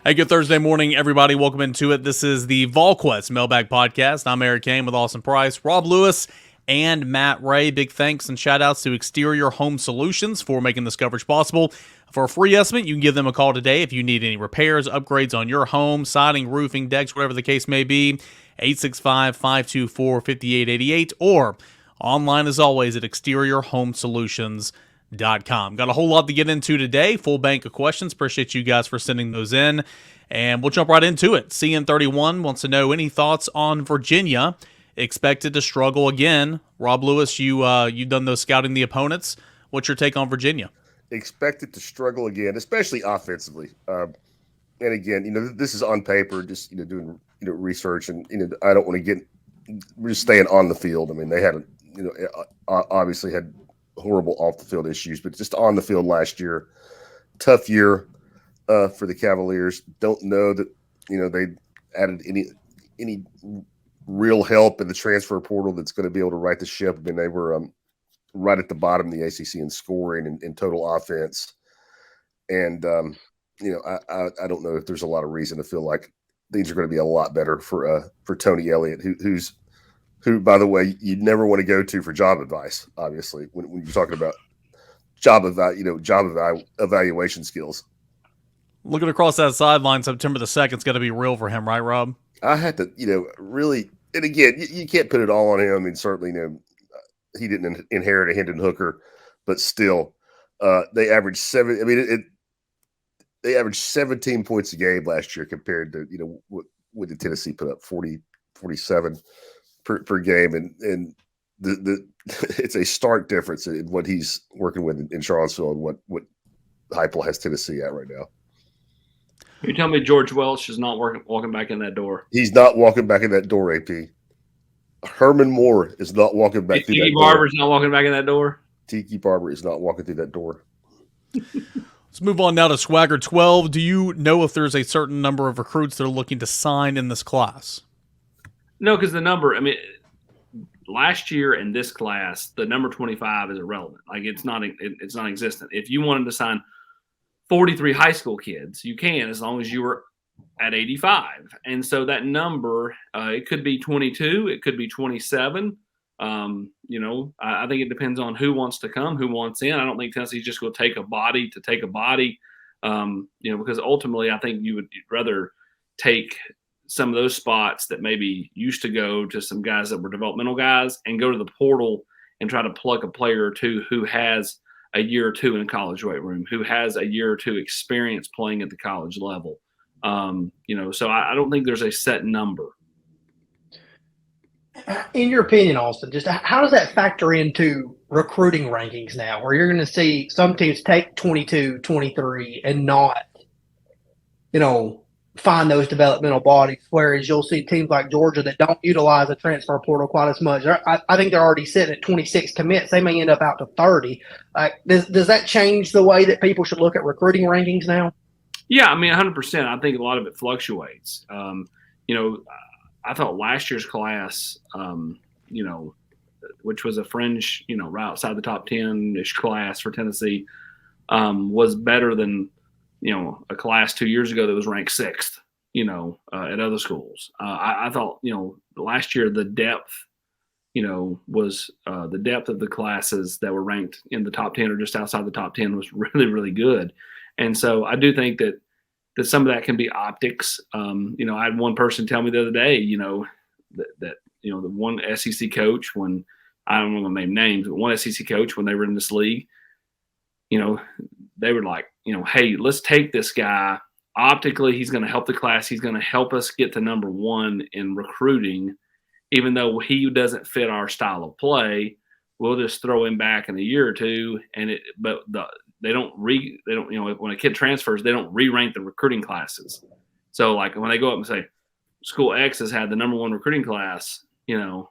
Hey, good Thursday morning, everybody. Welcome into it. This is the Volquest Mailbag Podcast. I'm Eric Kane with Austin Price, Rob Lewis, and Matt Ray. Big thanks and shout outs to Exterior Home Solutions for making this coverage possible. For a free estimate, you can give them a call today if you need any repairs, upgrades on your home, siding, roofing, decks, whatever the case may be. 865-524-5888 or online as always at exteriorhomesolutions.com. Got a whole lot to get into today. Full bank of questions. Appreciate you guys for sending those in. And we'll jump right into it. CN31 wants to know any thoughts on Virginia. Expected to struggle again. Rob Lewis, you've done those scouting the opponents. What's your take on Virginia? Expected to struggle again, especially offensively. And again, this is on paper, just doing research, and I don't want to get just staying on the field. I mean, they had obviously had horrible off the field issues, but just on the field last year, tough year for the Cavaliers. Don't know that they added any real help in the transfer portal that's going to be able to right the ship. I mean, they were right at the bottom of the ACC in scoring and in total offense, and I don't know if there's a lot of reason to feel like things are going to be a lot better for Tony Elliott, who, by the way, you'd never want to go to for job advice, obviously, when you're talking about job evaluation skills. Looking across that sideline, September the 2nd is going to be real for him, right, Rob? I had to, really, and again, you can't put it all on him. I mean, certainly, he didn't inherit a Hendon Hooker, but still, they averaged they averaged 17 points a game last year compared to, what did Tennessee put up, 47 per game, and the it's a stark difference in what he's working with in Charlottesville and what Heupel has Tennessee at right now. You tell me George Welsh is not walking back in that door? He's not walking back in that door, AP. Herman Moore is not walking back through that door. Tiki Barber's not walking back in that door? Tiki Barber is not walking through that door. Let's move on now to Swagger 12. Do you know if there's a certain number of recruits that are looking to sign in this class? No, because the number, last year in this class, the number 25 is irrelevant. Like it's non-existent. If you wanted to sign 43 high school kids, you can, as long as you were at 85. And so that number, it could be 22, it could be 27. I think it depends on who wants to come, who wants in. I don't think Tennessee's just going to take a body, because ultimately I think you would rather take some of those spots that maybe used to go to some guys that were developmental guys and go to the portal and try to pluck a player or two who has a year or two in a college weight room, who has a year or two experience playing at the college level. So I don't think there's a set number. In your opinion, Austin, just how does that factor into recruiting rankings now, where you're going to see some teams take 22, 23 and not, find those developmental bodies, whereas you'll see teams like Georgia that don't utilize the transfer portal quite as much. I think they're already sitting at 26 commits. They may end up out to 30. Does that change the way that people should look at recruiting rankings now? Yeah, 100%. I think a lot of it fluctuates. I thought last year's class, which was a fringe, right outside the top 10-ish class for Tennessee, was better than a class 2 years ago that was ranked 6th, at other schools. I thought, last year the depth, was the depth of the classes that were ranked in the top 10 or just outside the top 10 was really, really good. And so I do think that some of that can be optics. I had one person tell me the other day, that the one SEC coach, when I don't want to name names, but one SEC coach, when they were in this league, they were like, hey, let's take this guy. Optically, he's going to help the class. He's going to help us get to number one in recruiting, even though he doesn't fit our style of play. We'll just throw him back in a year or two. When a kid transfers, they don't re-rank the recruiting classes. So like when they go up and say, school X has had the number one recruiting class, 3 of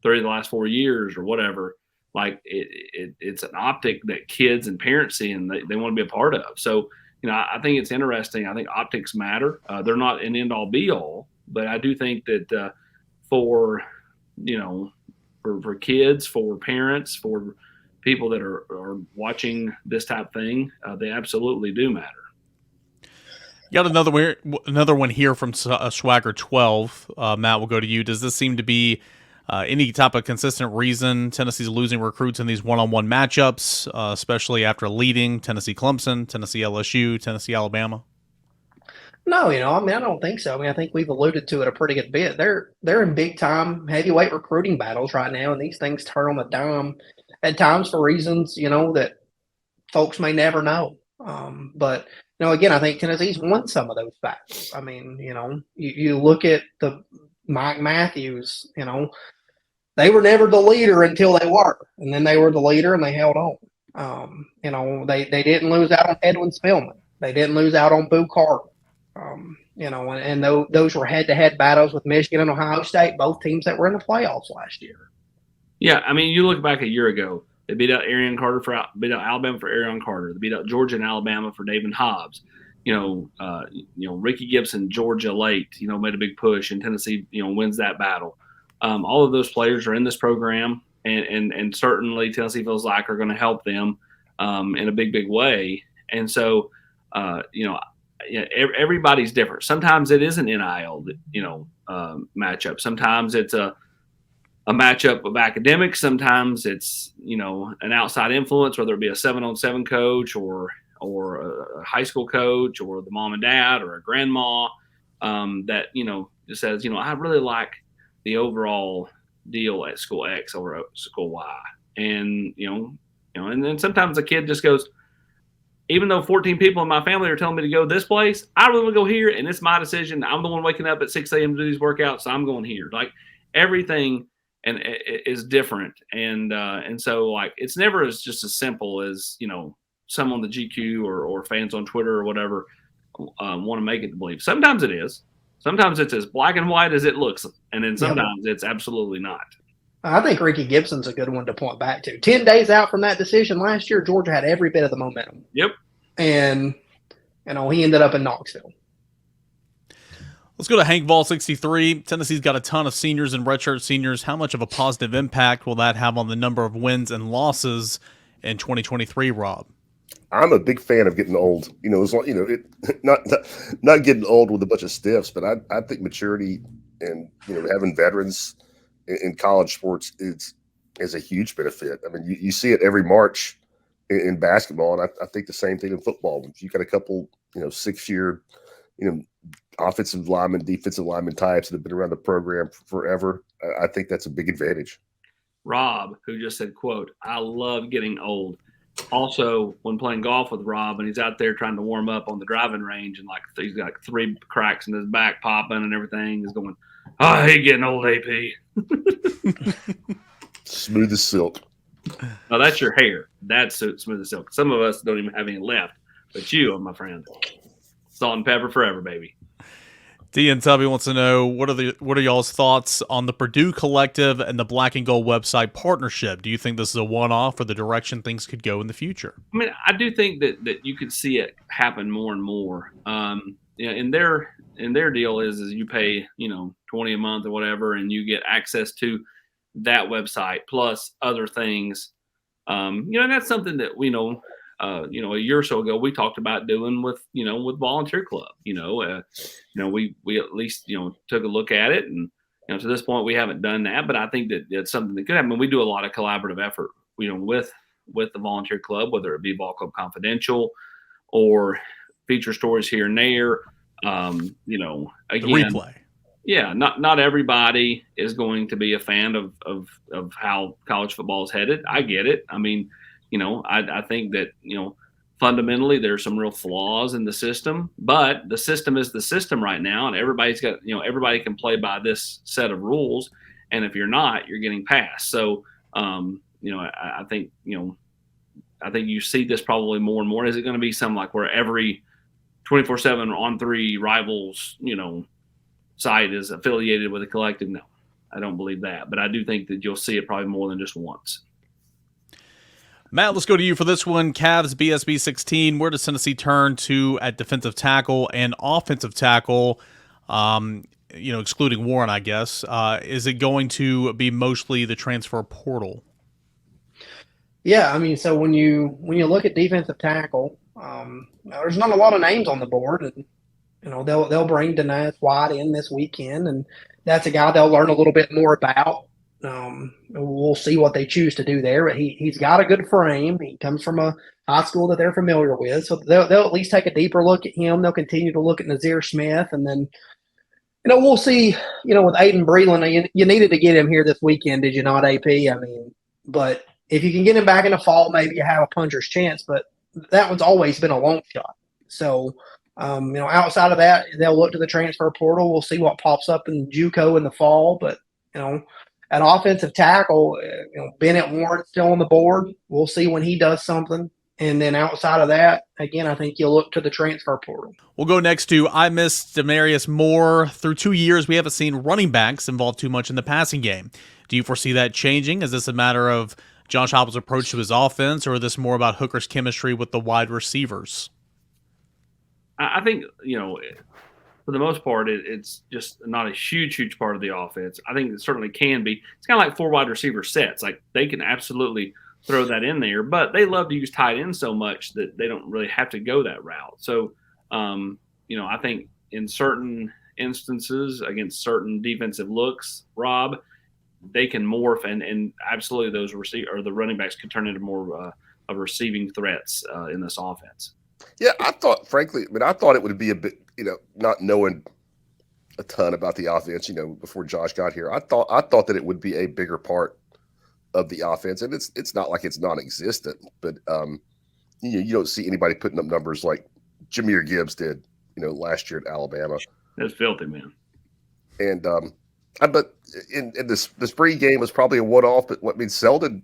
the last 4 years or whatever, like it's an optic that kids and parents see and they want to be a part of. So, I think it's interesting. I think optics matter. They're not an end all be all, but I do think that for kids, for parents, for people that are watching this type of thing, they absolutely do matter. Got another one here from Swagger 12. Matt, we'll go to you. Does this seem to be any type of consistent reason Tennessee's losing recruits in these one-on-one matchups, especially after leading Tennessee Clemson, Tennessee LSU, Tennessee Alabama? No, I mean, I don't think so. I mean, I think we've alluded to it a pretty good bit. They're in big time heavyweight recruiting battles right now, and these things turn on the dime at times for reasons, that folks may never know. But again, I think Tennessee's won some of those battles. I mean, you look at the Mike Matthews, they were never the leader until they were, and then they were the leader and they held on. They didn't lose out on Edwin Spillman. They didn't lose out on Boo Carter. And those were head-to-head battles with Michigan and Ohio State, both teams that were in the playoffs last year. Yeah, I mean, you look back a year ago, they beat out beat out Alabama for Arion Carter. They beat out Georgia and Alabama for David Hobbs. Ricky Gibson, Georgia late, made a big push, and Tennessee, wins that battle. All of those players are in this program, and certainly Tennessee feels like are going to help them in a big, big way. And so, everybody's different. Sometimes it is an NIL, matchup. Sometimes it's a matchup of academics. Sometimes it's, an outside influence, whether it be a 7-on-7 coach or a high school coach or the mom and dad or a grandma that, just says, I really like the overall deal at school X or school Y. And, and then sometimes a kid just goes, even though 14 people in my family are telling me to go this place, I really want to go here, and it's my decision. I'm the one waking up at 6 a.m. to do these workouts, so I'm going here. Like, everything is different, and so, like, it's never just as simple as some on the GQ or fans on Twitter or whatever want to make it to believe. Sometimes it is. Sometimes it's as black and white as it looks, and then sometimes it's absolutely not. I think Ricky Gibson's a good one to point back to. 10 days out from that decision last year, Georgia had every bit of the momentum. Yep. And, he ended up in Knoxville. Let's go to Hank Vol 63. Tennessee's got a ton of seniors and redshirt seniors. How much of a positive impact will that have on the number of wins and losses in 2023, Rob? I'm a big fan of getting old. Not getting old with a bunch of stiffs, but I think maturity and having veterans in college sports is a huge benefit. I mean, you see it every March in basketball, and I think the same thing in football. If you got a couple 6-year offensive lineman, defensive lineman types that have been around the program forever, I think that's a big advantage. Rob, who just said, quote, "I love getting old." Also, when playing golf with Rob and he's out there trying to warm up on the driving range and like he's got 3 cracks in his back popping and everything, is going, "Oh, I hate getting old, AP." Smooth as silk. No, that's your hair. That's smooth as silk. Some of us don't even have any left, but you, my friend, salt and pepper forever, baby. D and Tubby wants to know what are y'all's thoughts on the Purdue Collective and the Black and Gold website partnership? Do you think this is a one-off or the direction things could go in the future? I mean, I do think that you could see it happen more and more. And their deal is you pay $20 a month or whatever, and you get access to that website plus other things. And that's something that we know. A year or so ago, we talked about doing with Volunteer Club. We at least took a look at it, and to this point we haven't done that. But I think that it's something that could happen. We do a lot of collaborative effort, with the Volunteer Club, whether it be Ball Club Confidential or feature stories here and there. Again, the replay. Yeah, not everybody is going to be a fan of how college football is headed. I get it. I mean, I think that, fundamentally there's some real flaws in the system, but the system is the system right now, and everybody's got, everybody can play by this set of rules, and if you're not, you're getting passed. So, I think you see this probably more and more. Is it going to be something like where every 24/7 on 3 rivals, site is affiliated with a collective? No, I don't believe that, but I do think that you'll see it probably more than just once. Matt, let's go to you for this one. Cavs BSB 16. Where does Tennessee turn to at defensive tackle and offensive tackle? Excluding Warren, I guess. Is it going to be mostly the transfer portal? Yeah, I mean, so when you look at defensive tackle, there's not a lot of names on the board, and They'll bring Dennis White in this weekend, and that's a guy they'll learn a little bit more about. We'll see what they choose to do there. But he's got a good frame. He comes from a high school that they're familiar with, so they'll at least take a deeper look at him. They'll continue to look at Nazir Smith, and then we'll see. With Aiden Breland, you needed to get him here this weekend, did you not, AP? I mean, but if you can get him back in the fall, maybe you have a puncher's chance. But that one's always been a long shot. So. Outside of that, they'll look to the transfer portal. We'll see what pops up in JUCO in the fall. But, an offensive tackle, Bennett Warren's still on the board. We'll see when he does something. And then outside of that, again, I think you'll look to the transfer portal. We'll go next to I miss Demarius Moore. Through 2 years, we haven't seen running backs involved too much in the passing game. Do you foresee that changing? Is this a matter of Josh Heupel's approach to his offense, or is this more about Hooker's chemistry with the wide receivers? I think, for the most part, it's just not a huge part of the offense. I think it certainly can be. It's kind of like 4 wide receiver sets. Like, they can absolutely throw that in there, but they love to use tight ends so much that they don't really have to go that route. So, I think in certain instances against certain defensive looks, Rob, they can morph and absolutely those the running backs can turn into more of receiving threats in this offense. Yeah, I thought it would be a bit, not knowing a ton about the offense, before Josh got here. I thought that it would be a bigger part of the offense, and it's not like it's non-existent, but you don't see anybody putting up numbers like Jahmyr Gibbs did, last year at Alabama. That's filthy, man. And but in the spring game was probably a one-off, but Selden.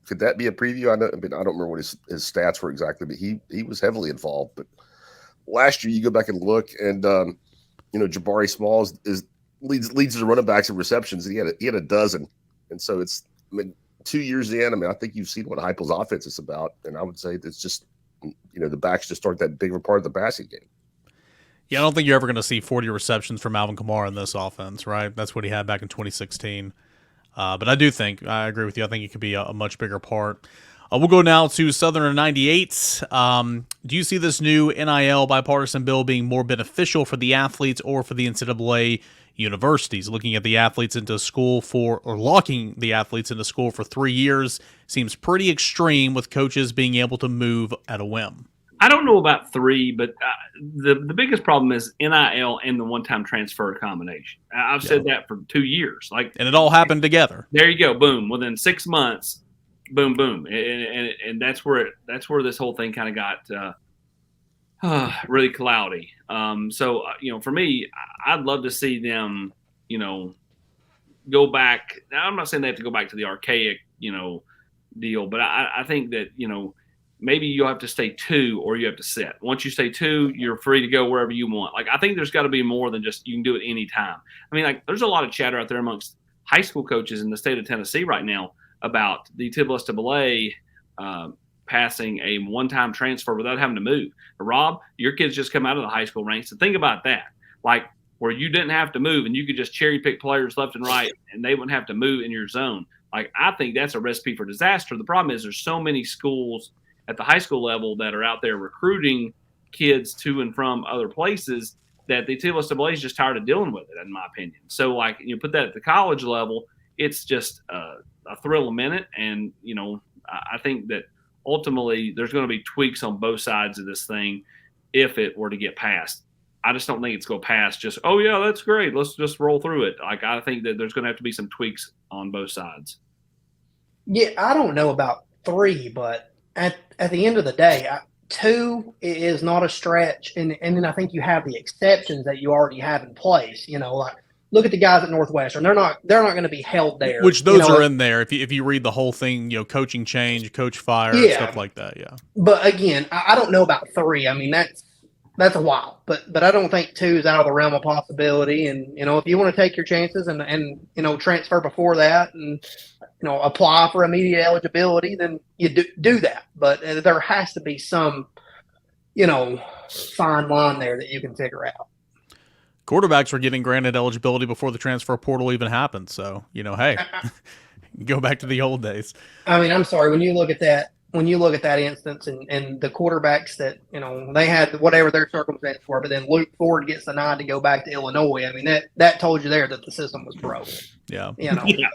Could that be a preview? I don't remember what his stats were exactly, but he was heavily involved. But last year, you go back and look, and Jabari Smalls leads the running backs in receptions, and he had a dozen. And so 2 years in, I think you've seen what Heupel's offense is about, and I would say it's just the backs just aren't that big of a part of the passing game. Yeah, I don't think you're ever going to see 40 receptions from Alvin Kamara in this offense, right? That's what he had back in 2016. But I agree with you. I think it could be a much bigger part. We'll go now to Southerner 98. Do you see this new NIL bipartisan bill being more beneficial for the athletes or for the NCAA universities? Looking at the athletes into school locking the athletes into school for 3 years seems pretty extreme, with coaches being able to move at a whim. I don't know about 3, but the biggest problem is NIL and the one-time transfer combination. I've said that for 2 years. And it all happened together. There you go. Boom. Within 6 months, boom, boom. And that's where this whole thing kind of got really cloudy. So, for me, I'd love to see them, go back. Now, I'm not saying they have to go back to the archaic, deal, but I think that, maybe you'll have to stay 2 or you have to sit. Once you stay 2, you're free to go wherever you want. I think there's got to be more than just you can do it any time. There's a lot of chatter out there amongst high school coaches in the state of Tennessee right now about the NCAA passing a one-time transfer without having to move. But Rob, your kids just come out of the high school ranks. So think about that. Where you didn't have to move and you could just cherry pick players left and right and they wouldn't have to move in your zone. I think that's a recipe for disaster. The problem is there's so many schools at the high school level that are out there recruiting kids to and from other places that the NCAA is just tired of dealing with it, in my opinion. So, put that at the college level, it's just a thrill a minute. And, I think that ultimately there's going to be tweaks on both sides of this thing if it were to get passed. I just don't think it's going to pass just, oh, yeah, that's great, let's just roll through it. I think that there's going to have to be some tweaks on both sides. Yeah, I don't know about 3, but at the end of the day, 2 is not a stretch, and then I think you have the exceptions that you already have in place. Look at the guys at Northwestern; they're not going to be held there. Which those are in there. If you read the whole thing, coaching change, coach fire, stuff like that. Yeah. But again, I don't know about 3. That's a while, but I don't think 2 is out of the realm of possibility. And if you want to take your chances and transfer before that and apply for immediate eligibility, then you do that. But there has to be some fine line there that you can figure out. Quarterbacks were getting granted eligibility before the transfer portal even happened. So hey, go back to the old days. I'm sorry, when you look at that when you look at that instance and the quarterbacks that, they had whatever their circumstances were, but then Luke Ford gets the nod to go back to Illinois. I mean, that told you there that the system was broken. Yeah. Yeah.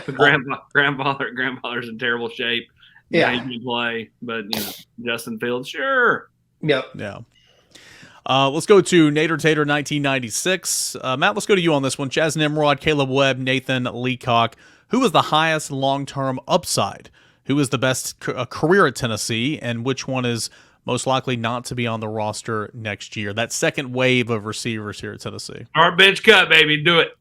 Grandfather's in terrible shape. Yeah. He can play, but Justin Fields, sure. Yep. Yeah. Let's go to Nader Tater 1996. Matt, let's go to you on this one. Chaz Nimrod, Caleb Webb, Nathan Leecock. Who was the highest long-term upside? Who is the best career at Tennessee, and which one is most likely not to be on the roster next year? That second wave of receivers here at Tennessee. Our bench cut, baby. Do it.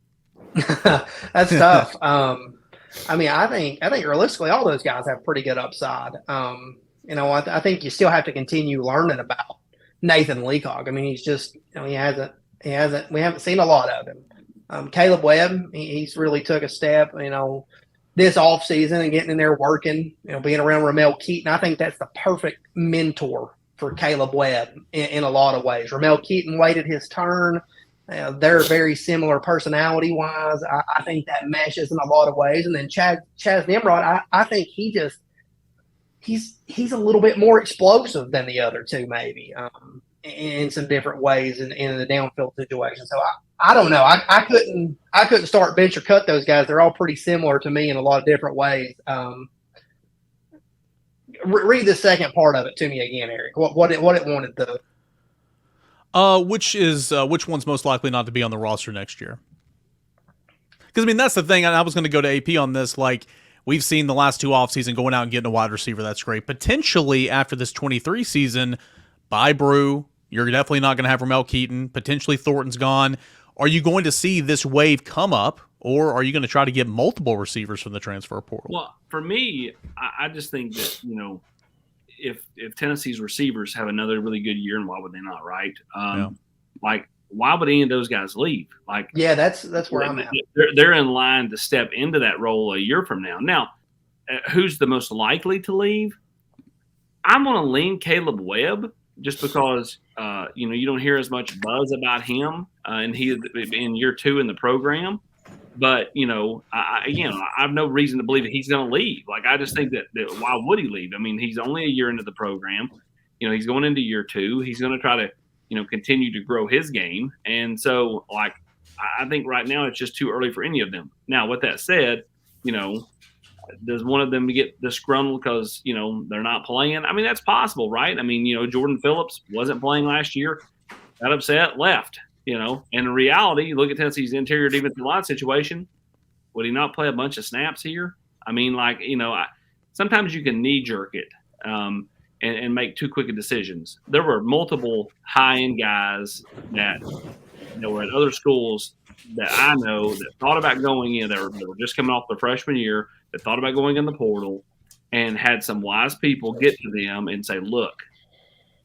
That's tough. I think realistically all those guys have pretty good upside. I think you still have to continue learning about Nathan Leacock. I mean, he's just, we haven't seen a lot of him. Caleb Webb, he's really took a step, this offseason and getting in there working, being around Ramel Keaton. I think that's the perfect mentor for Caleb Webb in a lot of ways. Ramel Keaton waited his turn. They're very similar personality-wise. I think that meshes in a lot of ways. And then Chaz Nimrod, I think he's a little bit more explosive than the other two, maybe, in some different ways in the downfield situation. So I don't know. I couldn't start bench or cut those guys. They're all pretty similar to me in a lot of different ways. Read the second part of it to me again, Eric. What it wanted to. Which one's most likely not to be on the roster next year? Because that's the thing. I was going to go to AP on this. Like, we've seen the last two offseason going out and getting a wide receiver. That's great. Potentially after this 23 season, by Brew, you're definitely not going to have Ramel Keaton. Potentially Thornton's gone. Are you going to see this wave come up, or are you going to try to get multiple receivers from the transfer portal? Well, for me, I just think that, if Tennessee's receivers have another really good year, and why would they not, right? Like, why would any of those guys leave? Like, yeah, that's where I'm at. They're in line to step into that role a year from now. Now, who's the most likely to leave? I'm going to lean Caleb Webb just because you don't hear as much buzz about him, and he in year 2 in the program. But I have no reason to believe that he's going to leave. Like, I just think that why would he leave? I mean, he's only a year into the program. He's going into year 2. He's going to try to continue to grow his game. And so, like, I think right now it's just too early for any of them. Now, with that said, does one of them get disgruntled because, they're not playing? I mean, that's possible, right? I mean, Jordan Phillips wasn't playing last year, got upset, left, and in reality, you look at Tennessee's interior defensive line situation, would he not play a bunch of snaps here? I mean, like, sometimes you can knee-jerk it and make too quick of decisions. There were multiple high-end guys that were at other schools that I know that thought about going in. They were just coming off their freshman year, that thought about going in the portal, and had some wise people get to them and say, look,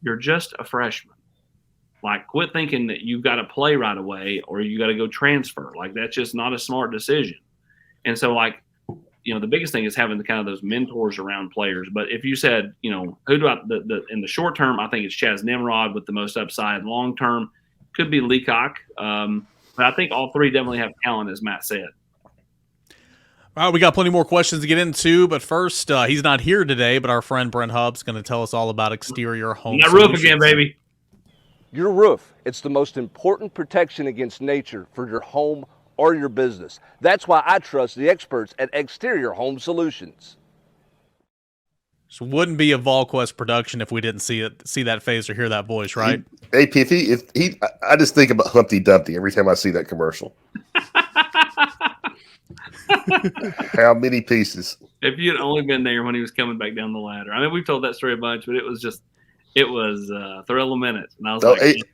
you're just a freshman. Like, quit thinking that you've got to play right away or you got to go transfer. Like, that's just not a smart decision. And so, like, the biggest thing is having the kind of those mentors around players. But if you said, who do I in the short term, I think it's Chaz Nimrod with the most upside. Long term, could be Leacock. But I think all three definitely have talent, as Matt said. All right, we got plenty more questions to get into, but first, he's not here today, but our friend Brent Hubb's going to tell us all about exterior home roof again, baby. Your roof, it's the most important protection against nature for your home or your business. That's why I trust the experts at Exterior Home Solutions. This wouldn't be a Volquest production if we didn't see that face or hear that voice, right? AP, I just think about Humpty Dumpty every time I see that commercial. How many pieces? If you had only been there when he was coming back down the ladder. I mean, we've told that story a bunch, but it was thrill a minute. And I was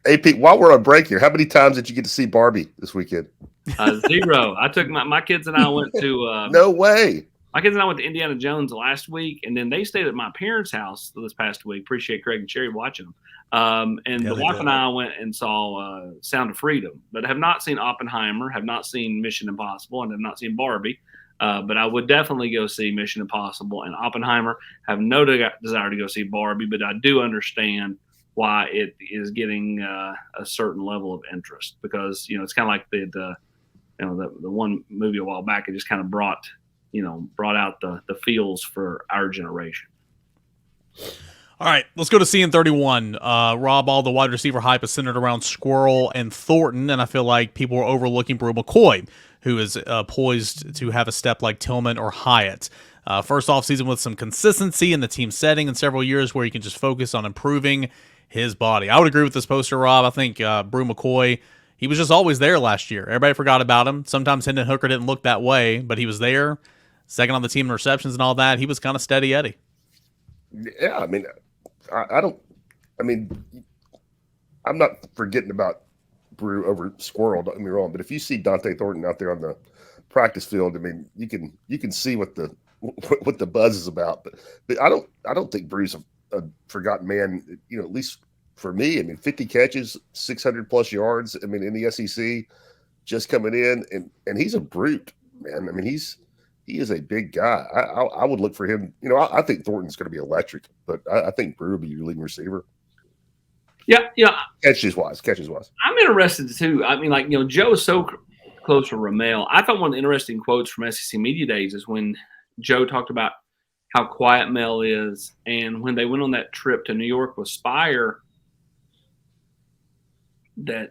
AP, while we're on break here, how many times did you get to see Barbie this weekend? 0. I took my kids and I went to no way. My kids and I went to Indiana Jones last week, and then they stayed at my parents' house this past week. Appreciate Craig and Sherry watching them. The wife and I went and saw Sound of Freedom, but have not seen Oppenheimer, have not seen Mission Impossible, and have not seen Barbie. But I would definitely go see Mission Impossible and Oppenheimer. Have no desire to go see Barbie, but I do understand why it is getting a certain level of interest because it's kind of like the one movie a while back. It just kind of brought out the feels for our generation. All right, let's go to CN31. Rob, all the wide receiver hype is centered around Squirrel and Thornton, and I feel like people are overlooking Brew McCoy, who is poised to have a step like Tillman or Hyatt. First off season with some consistency in the team setting in several years where he can just focus on improving his body. I would agree with this poster, Rob. I think Brew McCoy, he was just always there last year. Everybody forgot about him. Sometimes Hendon Hooker didn't look that way, but he was there. Second on the team in receptions and all that. He was kind of steady Eddie. Yeah, I mean, I'm not forgetting about Brew over Squirrel, don't get me wrong, but if you see Dante Thornton out there on the practice field, I mean, you can see what the buzz is about. But I don't think Brew's a forgotten man, at least for me. I mean, 50 catches, 600 plus yards. I mean, in the SEC, just coming in, and he's a brute, man. I mean, he is a big guy. I would look for him. I think Thornton's going to be electric, but I think Brew will be your leading receiver. Yeah. Catches wise. I'm interested too. I mean, Joe is so close to Ramel. I thought one of the interesting quotes from SEC Media Days is when Joe talked about how quiet Mel is, and when they went on that trip to New York with Spire, that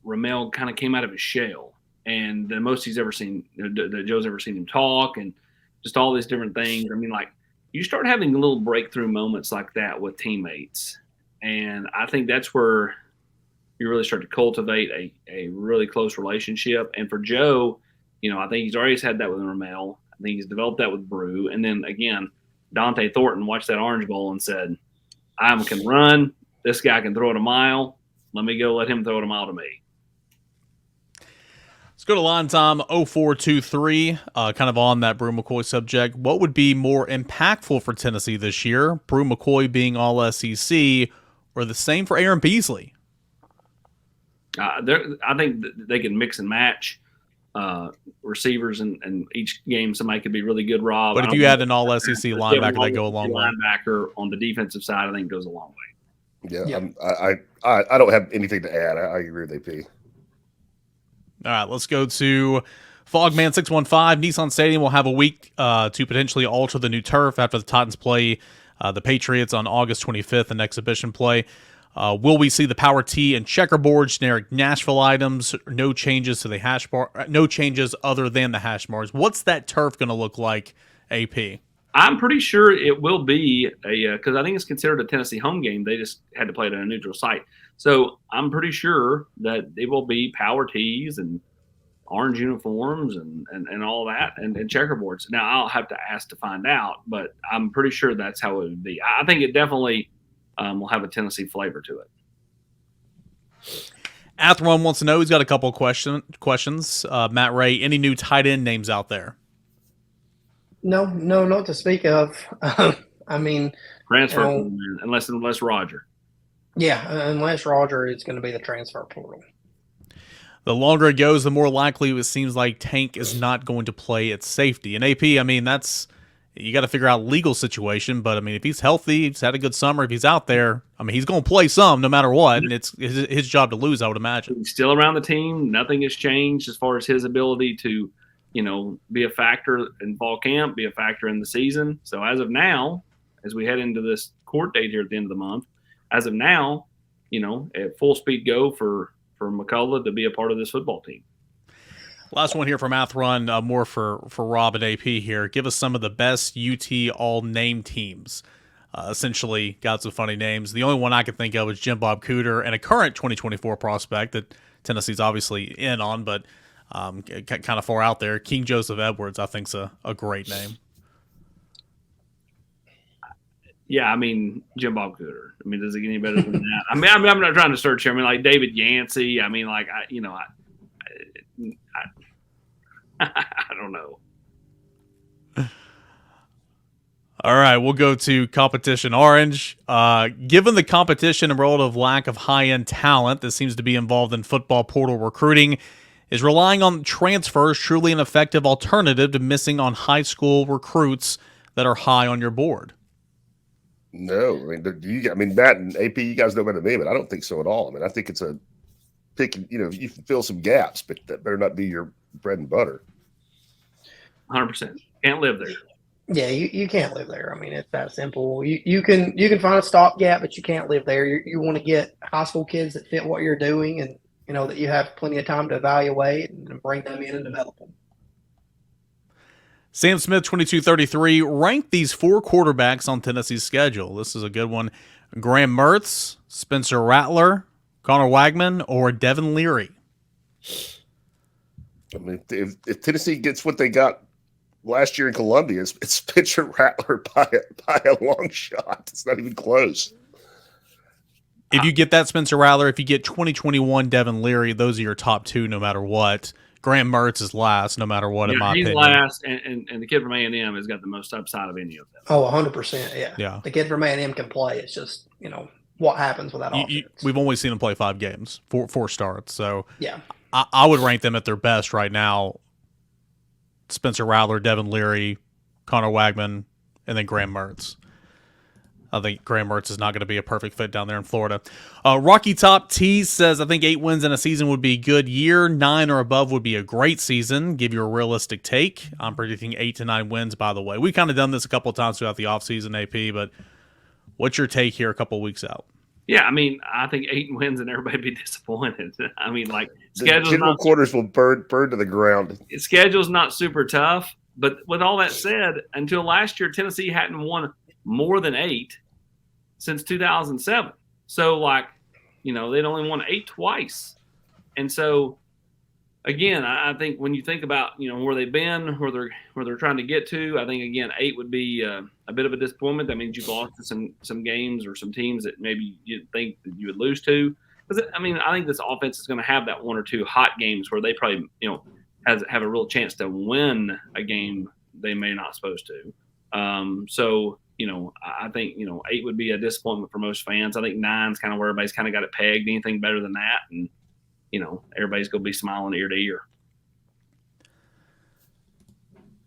Ramel kind of came out of his shell. And the most he's ever seen, that Joe's ever seen him talk, and just all these different things. I mean, like, you start having little breakthrough moments like that with teammates. And I think that's where you really start to cultivate a really close relationship. And for Joe, I think he's always had that with Ramel. I think he's developed that with Brew. And then, again, Dante Thornton watched that Orange Bowl and said, I can run. This guy can throw it a mile. Let me go let him throw it a mile to me. Let's go to line time 0423, kind of on that Brew McCoy subject. What would be more impactful for Tennessee this year? Brew McCoy being all SEC, or the same for Aaron Beasley? I think they can mix and match receivers, and each game somebody could be really good, Rob. But if you had an all SEC linebacker, they go a long way. Linebacker on the defensive side, I think goes a long way. Yeah. I don't have anything to add. I agree with AP. All right, let's go to Fogman615. Nissan Stadium will have a week to potentially alter the new turf after the Titans play the Patriots on August 25th in exhibition play. Will we see the power tee and checkerboard, generic Nashville items? No changes to the hash bar. No changes other than the hash bars. What's that turf going to look like, AP? I'm pretty sure it will be because I think it's considered a Tennessee home game. They just had to play it at a neutral site. So I'm pretty sure that it will be power tees and orange uniforms and all that and checkerboards. Now, I'll have to ask to find out, but I'm pretty sure that's how it would be. I think it definitely will have a Tennessee flavor to it. Athron wants to know, he's got a couple of questions. Matt Ray, any new tight end names out there? No, not to speak of. I mean, transfer unless Roger. Yeah, unless Roger is going to be the transfer portal. The longer it goes, the more likely it seems like Tank is not going to play at safety. And AP, I mean, you got to figure out legal situation. But I mean, if he's healthy, he's had a good summer. If he's out there, I mean, he's going to play some no matter what, and it's his job to lose, I would imagine. He's still around the team. Nothing has changed as far as his ability to, be a factor in fall camp, be a factor in the season. So as of now, as we head into this court date here at the end of the month, as of now, at full speed go for McCullough to be a part of this football team. Last one here from Athrun, more for Rob and AP here. Give us some of the best UT all-name teams. Essentially, got some funny names. The only one I could think of is Jim Bob Cooter and a current 2024 prospect that Tennessee's obviously in on, but kind of far out there. King Joseph Edwards, I think, is a great name. Yeah, I mean, Jim Bob Cooter. I mean, does it get any better than that? I mean, I'm not trying to search here. I mean, like David Yancey. I mean, like, I don't know. All right, we'll go to competition orange. Given the competition and relative lack of high-end talent that seems to be involved in football portal recruiting, is relying on transfers truly an effective alternative to missing on high school recruits that are high on your board? No, I mean, Matt and AP, you guys know better than me, but I don't think so at all. I mean, I think it's a pick. You can fill some gaps, but that better not be your bread and butter. 100%. Can't live there. Yeah, you can't live there. I mean, it's that simple. You can find a stopgap, but you can't live there. You want to get high school kids that fit what you're doing, and that you have plenty of time to evaluate and bring them in and develop them. Sam Smith, 2233, rank these 4 quarterbacks on Tennessee's schedule. This is a good one. Graham Mertz, Spencer Rattler, Connor Wagman, or Devin Leary? I mean, if Tennessee gets what they got last year in Columbia, it's Spencer Rattler by a long shot. It's not even close. If you get that Spencer Rattler, if you get 2021 Devin Leary, those are your top 2 no matter what. Graham Mertz is last no matter what, in my opinion. He's last, and the kid from A&M has got the most upside of any of them. Oh, 100%, yeah. The kid from A&M can play. It's just, what happens with that offense. We've only seen him play 5 games, 4 starts. So yeah, I would rank them at their best right now. Spencer Rattler, Devin Leary, Connor Wagman, and then Graham Mertz. I think Graham Mertz is not going to be a perfect fit down there in Florida. Rocky Top T says, I think 8 wins in a season would be a good year. 9 or above would be a great season. Give you a realistic take. I'm predicting 8 to 9 wins, by the way. We've kind of done this a couple of times throughout the offseason, AP, but what's your take here a couple of weeks out? Yeah, I mean, I think 8 wins and everybody be disappointed. I mean, like, the general quarters will burn to the ground. Schedule's not super tough, but with all that said, until last year, Tennessee hadn't won more than 8 since 2007. So, they'd only won 8 twice. And so, again, I think when you think about, where they've been, where they're trying to get to, I think, again, 8 would be a bit of a disappointment. That means you've lost to some games or some teams that maybe you didn't think that you would lose to. Because, I think this offense is going to have that 1 or 2 hot games where they probably, have a real chance to win a game they may not supposed to. So, I think, 8 would be a disappointment for most fans. I think 9's kind of where everybody's kind of got it pegged. Anything better than that, and, everybody's going to be smiling ear to ear.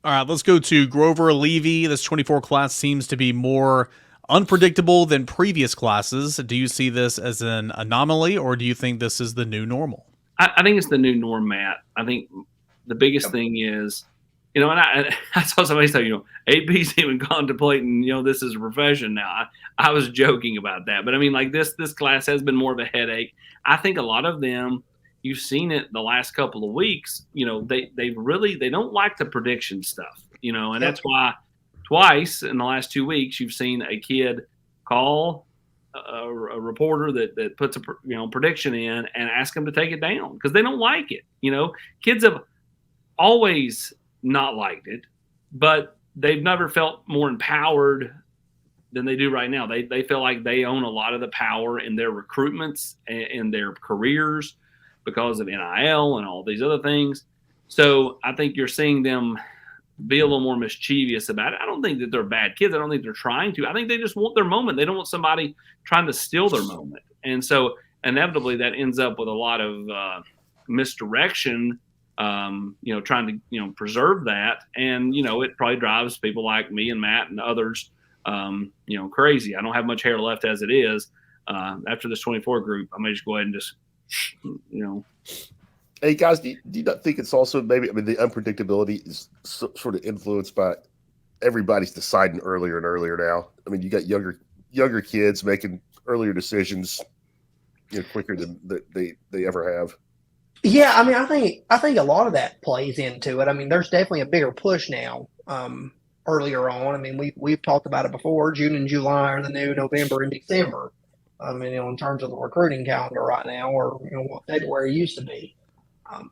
All right, let's go to Grover Levy. This 24 class seems to be more unpredictable than previous classes. Do you see this as an anomaly, or do you think this is the new normal? I think it's the new norm, Matt. I think the biggest thing is, and I saw somebody say, AP's even contemplating, this is a profession now. I was joking about that. But, this class has been more of a headache. I think a lot of them, you've seen it the last couple of weeks, they don't like the prediction stuff, and that's why twice in the last 2 weeks you've seen a kid call a reporter that puts a prediction in and ask them to take it down because they don't like it. Kids have always not liked it, but they've never felt more empowered than they do right now. They feel like they own a lot of the power in their recruitments and their careers because of NIL and all these other things. So I think you're seeing them be a little more mischievous about it. I don't think that they're bad kids. I don't think they're trying to. I think they just want their moment. They don't want somebody trying to steal their moment. And so inevitably that ends up with a lot of misdirection, trying to, preserve that. And, it probably drives people like me and Matt and others, crazy. I don't have much hair left as it is. After this 24 group, I may just go ahead and just, Hey guys, do you not think it's also maybe the unpredictability is sort of influenced by everybody's deciding earlier and earlier now? You got younger kids making earlier decisions, quicker than they ever have. Yeah, I think a lot of that plays into it. There's definitely a bigger push now. Earlier on, we've talked about it before. June and July are the new November and December. In terms of the recruiting calendar right now, or what February used to be.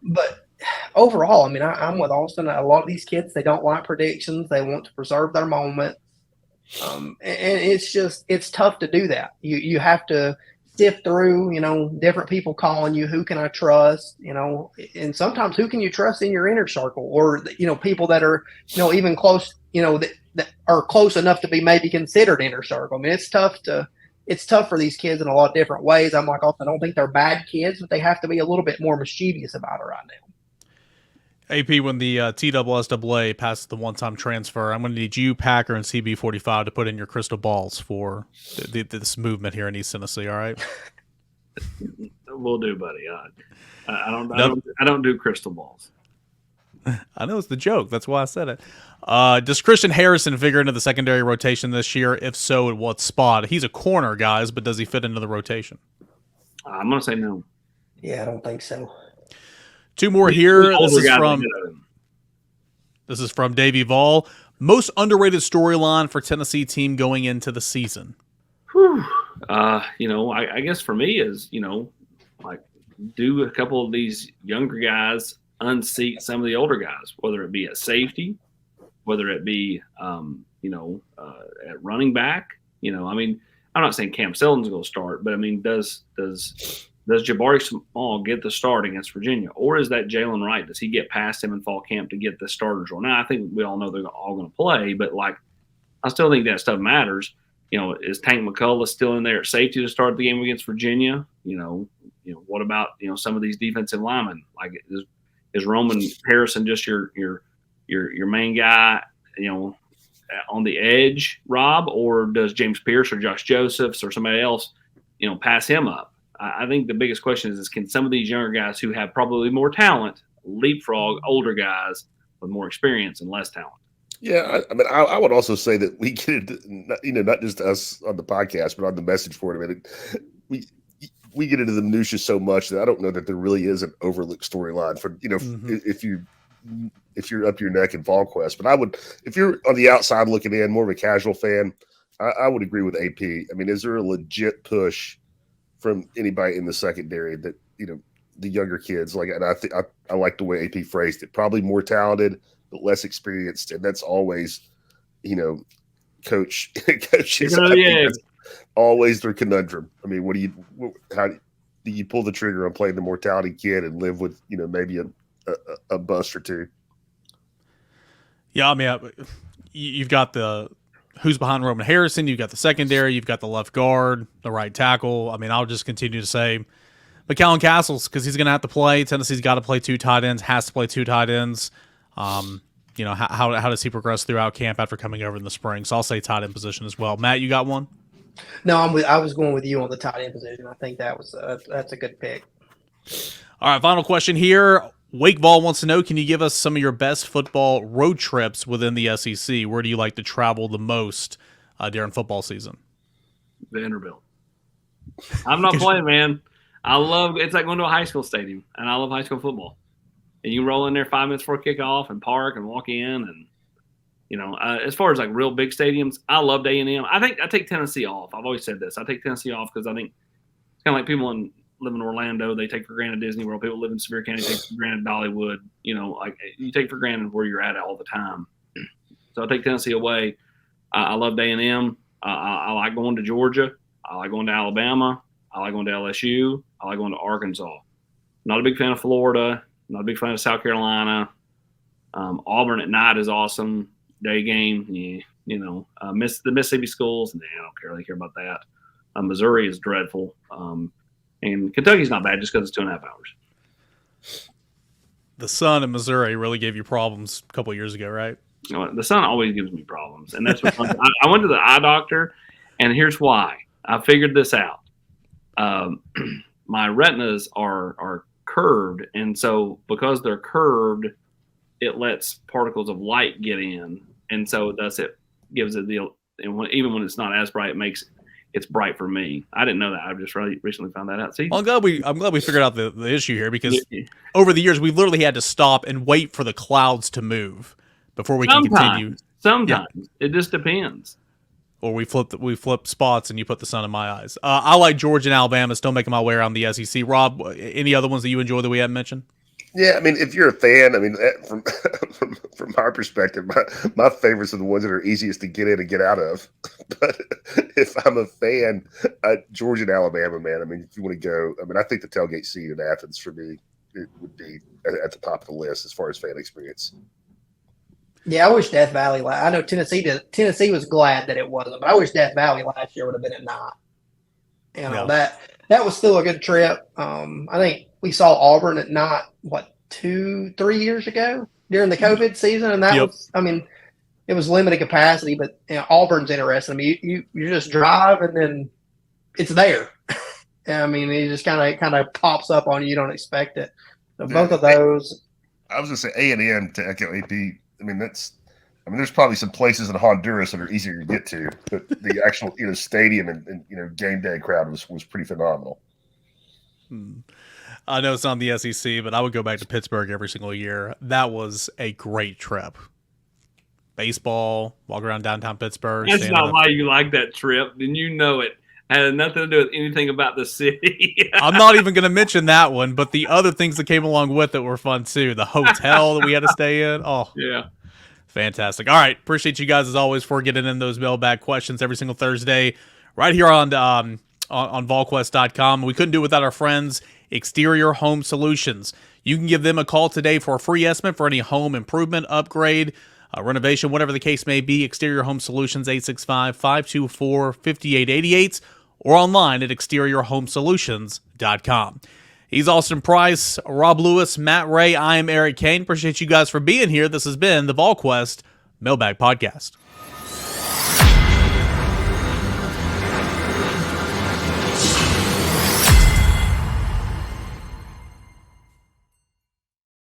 But overall, I'm with Austin. A lot of these kids, they don't like predictions. They want to preserve their moment. And it's tough to do that. You have to sift through, different people calling you. Who can I trust? And sometimes who can you trust in your inner circle, or people that are, even close, that are close enough to be maybe considered inner circle. It's tough for these kids in a lot of different ways. I'm like, I don't think they're bad kids, but they have to be a little bit more mischievous about it right now. AP, when the TSSAA passes the one-time transfer, I'm going to need you, Packer, and CB45 to put in your crystal balls for this movement here in East Tennessee. All right? We'll do, buddy. I don't do crystal balls. I know it's the joke. That's why I said it. Does Christian Harrison figure into the secondary rotation this year? If so, at what spot? He's a corner, guys, but does he fit into the rotation? I'm going to say no. Yeah, I don't think so. Two more here. This is from Davey Vol. Most underrated storyline for Tennessee team going into the season. I guess for me is, like do a couple of these younger guys unseat some of the older guys, whether it be at safety, whether it be, at running back. I'm not saying Cam Seldon's going to start, but does Jabari Small get the start against Virginia, or is that Jalen Wright? Does he get past him in fall camp to get the starters role? Now, I think we all know they're all going to play, but I still think that stuff matters. Is Tank McCullough still in there at safety to start the game against Virginia? What about some of these defensive linemen? Like, is Roman Harrison just your main guy? On the edge, Rob, or does James Pierce or Josh Josephs or somebody else, pass him up? I think the biggest question is can some of these younger guys who have probably more talent leapfrog older guys with more experience and less talent? Yeah, I would also say that we get into, not just us on the podcast, but on the message board. We get into the minutia so much that I don't know that there really is an overlooked storyline for if you're up your neck in Volquest. But if you're on the outside looking in, more of a casual fan, I would agree with AP. Is there a legit push from anybody in the secondary that the younger kids like? And I like the way AP phrased it. Probably more talented, but less experienced, and that's always, coaches. Always their conundrum. How do you pull the trigger on playing the more talented kid and live with maybe a bust or two? Yeah, you've got the who's behind Roman Harrison, you've got the secondary, you've got the left guard, the right tackle. I'll just continue to say McCallum Castles, because he's going to have to play. Tennessee's got to play two tight ends, has to play two tight ends. How does he progress throughout camp after coming over in the spring? So I'll say tight end position as well. Matt, you got one? No, I was going with you on the tight end position. I think that's a good pick. All right, final question here. Wake Vol wants to know, can you give us some of your best football road trips within the SEC? Where do you like to travel the most during football season? Vanderbilt. I'm not playing, man. It's like going to a high school stadium, and I love high school football. And you roll in there 5 minutes before kickoff and park and walk in. And, as far as like real big stadiums, I loved A&M. I take Tennessee off. I've always said this. I take Tennessee off because I think it's kind of like people live in Orlando, they take for granted Disney World. People live in Sevier County, take for granted Dollywood. You take for granted where you're at all the time. So I take Tennessee away. I love A&M. I like going to Georgia. I like going to Alabama. I like going to LSU. I like going to Arkansas. Not a big fan of Florida. Not a big fan of South Carolina. Auburn at night is awesome. Day game, the Mississippi schools. I don't really care about that. Missouri is dreadful. And Kentucky's not bad just because it's 2.5 hours. The sun in Missouri really gave you problems a couple of years ago, right? The sun always gives me problems. And that's what I went to the eye doctor, and here's why. I figured this out. My retinas are curved, and so because they're curved, it lets particles of light get in, and so thus it gives it even when it's not as bright, it's bright for me. I didn't know that. I've just recently found that out. See, well, I'm glad we figured out the issue here, because over the years we've literally had to stop and wait for the clouds to move before we can continue. Sometimes it just depends. Or we flip spots and you put the sun in my eyes. I like Georgia and Alabama, still making my way around the SEC. Rob, any other ones that you enjoy that we haven't mentioned? Yeah, if you're a fan, from our perspective, my favorites are the ones that are easiest to get in and get out of. But if I'm a fan, Georgia and Alabama, man, if you want to go, I think the tailgate seat in Athens for me, it would be at the top of the list as far as fan experience. Yeah, I wish Death Valley. I know Tennessee was glad that it wasn't, but I wish Death Valley last year would have been at night. That was still a good trip. I think we saw Auburn at night, 2-3 years ago during the COVID season, and that was, it was limited capacity, but Auburn's interesting. You just drive and then it's there. It just kind of pops up on you. You don't expect it. So both of those. I was going to say A&M to echo AP. I mean, there's probably some places in Honduras that are easier to get to, but the actual, stadium and game day crowd was pretty phenomenal. I know it's not the SEC, but I would go back to Pittsburgh every single year. That was a great trip. Baseball, walk around downtown Pittsburgh. That's not why you like that trip. And you know it had nothing to do with anything about the city. I'm not even going to mention that one, but the other things that came along with it were fun too. The hotel that we had to stay in. Oh, yeah. Fantastic. All right. Appreciate you guys as always for getting in those mailbag questions every single Thursday right here on Volquest.com. We couldn't do it without our friends, Exterior Home Solutions. You can give them a call today for a free estimate for any home improvement, upgrade, renovation, whatever the case may be. Exterior Home Solutions, 865-524-5888, or online at exteriorhomesolutions.com. He's Austin Price, Rob Lewis, Matt Ray. I am Eric Kane. Appreciate you guys for being here. This has been the Volquest Mailbag Podcast.